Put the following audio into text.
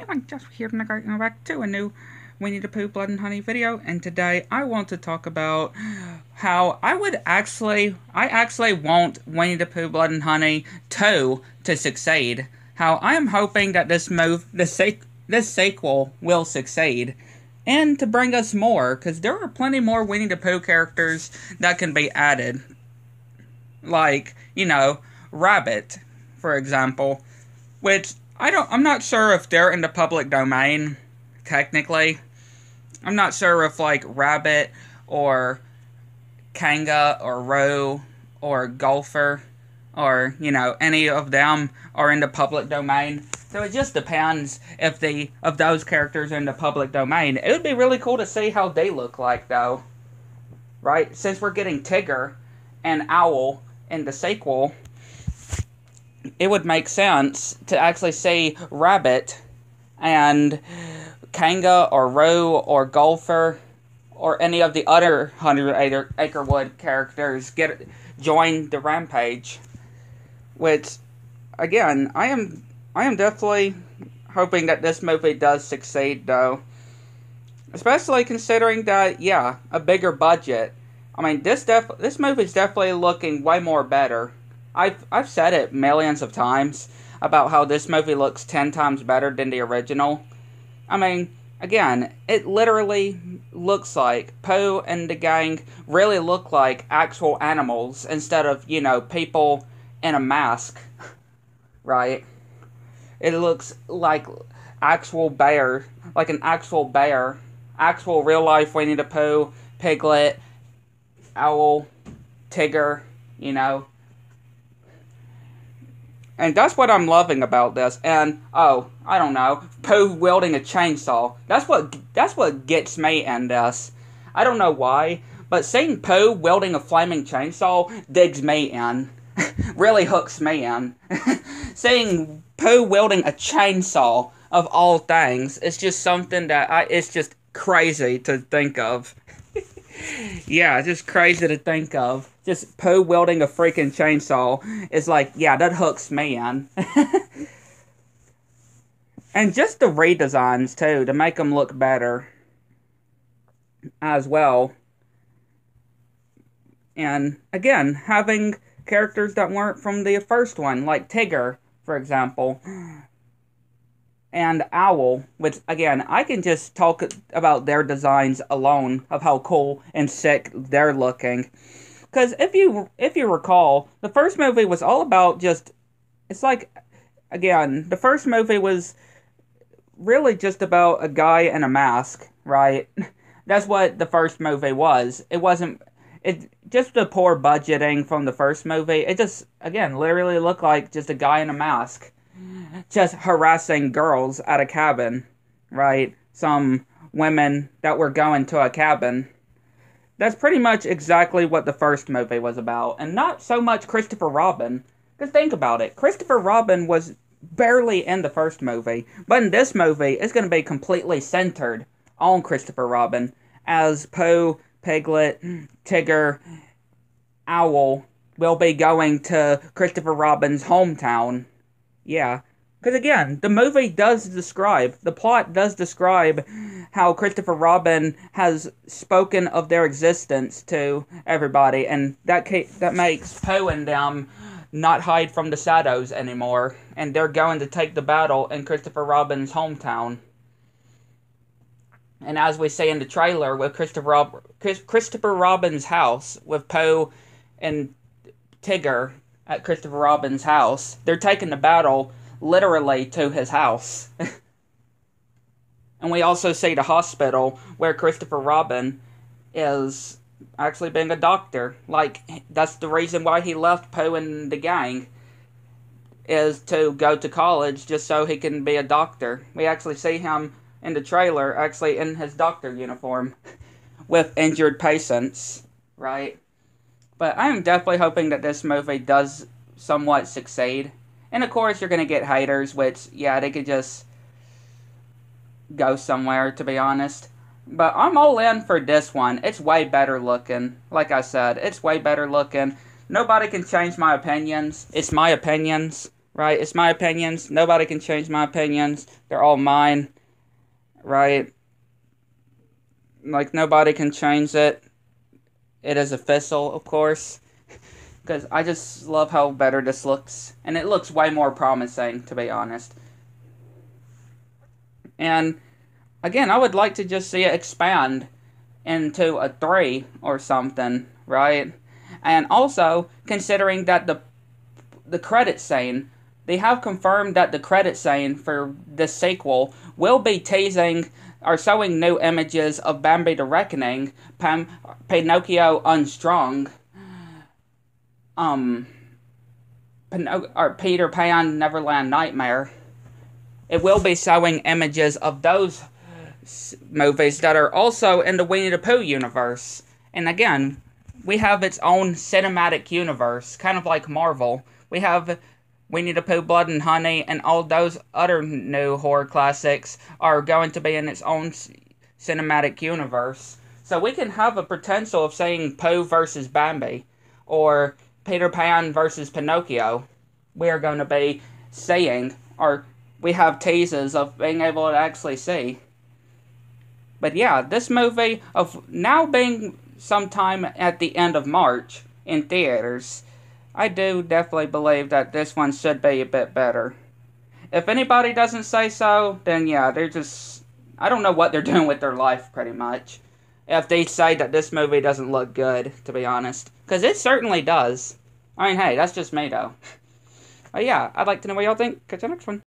I'm just here back to a new Winnie-the-Pooh Blood and Honey video, and today I want to talk about how I actually want Winnie-the-Pooh Blood and Honey 2 to succeed. How I am hoping that this sequel will succeed, and to bring us more, because there are plenty more Winnie-the-Pooh characters that can be added. Like, Rabbit, for example, which I'm not sure if they're in the public domain, technically. I'm not sure if, like, Rabbit or Kanga or Roe or Golfer or, any of them are in the public domain. So it just depends if those characters are in the public domain. It would be really cool to see how they look like, though. Right? Since we're getting Tigger and Owl in the sequel, it would make sense to actually see Rabbit and Kanga or Roe or Golfer or any of the other 100 Acre Wood characters join the rampage. Which, again, I am definitely hoping that this movie does succeed, though. Especially considering that, yeah, a bigger budget. I mean, this movie's definitely looking way more better. I've said it millions of times about how this movie looks 10 times better than the original. I mean, again, it literally looks like Poe and the gang really look like actual animals instead of, people in a mask. Right? It looks like an actual bear, actual real life Winnie-the-Pooh, Piglet, Owl, Tigger, And that's what I'm loving about this. And, I don't know, Pooh wielding a chainsaw. That's what gets me in this. I don't know why, but seeing Pooh wielding a flaming chainsaw digs me in. Really hooks me in. Seeing Pooh wielding a chainsaw, of all things, it's just something that it's just crazy to think of. Yeah, it's just crazy to think of. Just Pooh wielding a freaking chainsaw is like, yeah, that hooks me in. And just the redesigns, too, to make them look better as well. And, again, having characters that weren't from the first one, like Tigger, for example, and Owl, which, again, I can just talk about their designs alone, of how cool and sick they're looking. Because if you recall, the first movie was all about just, it's like, again, the first movie was really just about a guy in a mask, right? That's what the first movie was. Just the poor budgeting from the first movie, it just, again, literally looked like just a guy in a mask, just harassing girls at a cabin, right? Some women that were going to a cabin. That's pretty much exactly what the first movie was about, and not so much Christopher Robin. Because think about it, Christopher Robin was barely in the first movie, but in this movie, it's going to be completely centered on Christopher Robin, as Poe, Piglet, Tigger, Owl will be going to Christopher Robin's hometown. Yeah. Because again, the plot does describe how Christopher Robin has spoken of their existence to everybody, and that makes Poe and them not hide from the shadows anymore, and they're going to take the battle in Christopher Robin's hometown. And as we see in the trailer with Christopher Robin's house, with Poe and Tigger at Christopher Robin's house, they're taking the battle literally to his house. And we also see the hospital where Christopher Robin is actually being a doctor. Like, that's the reason why he left Poe and the gang, is to go to college just so he can be a doctor. We actually see him in the trailer, actually in his doctor uniform, with injured patients, right? But I am definitely hoping that this movie does somewhat succeed. And of course, you're going to get haters, which, yeah, they could just go somewhere, to be honest. But I'm all in for this one. It's way better looking. Like I said, it's way better looking. Nobody can change my opinions. It's my opinions. right? It's my opinions. Nobody can change my opinions. They're all mine, right? Like, nobody can change it. It is official, of course. Because I just love how better this looks. And it looks way more promising, to be honest. And, again, I would like to just see it expand into a 3 or something, right? And also, considering that the credit scene, they have confirmed that the credit scene for this sequel will be teasing or showing new images of Bambi the Reckoning, Pinocchio Unstrung, um, or Peter Pan Neverland Nightmare. It will be showing images of those movies that are also in the Winnie-the-Pooh universe. And again, we have its own cinematic universe, kind of like Marvel. We have Winnie-the-Pooh, Blood and Honey, and all those other new horror classics are going to be in its own cinematic universe. So we can have a potential of saying Pooh versus Bambi, or Peter Pan versus Pinocchio. We are going to be seeing, or we have teases of being able to actually see. But yeah, this movie, of now being sometime at the end of March in theaters, I do definitely believe that this one should be a bit better. If anybody doesn't say so, then yeah, they're just... I don't know what they're doing with their life, pretty much. If they say that this movie doesn't look good, to be honest. Because it certainly does. I mean, hey, that's just me, though. But yeah, I'd like to know what y'all think. Catch you next one.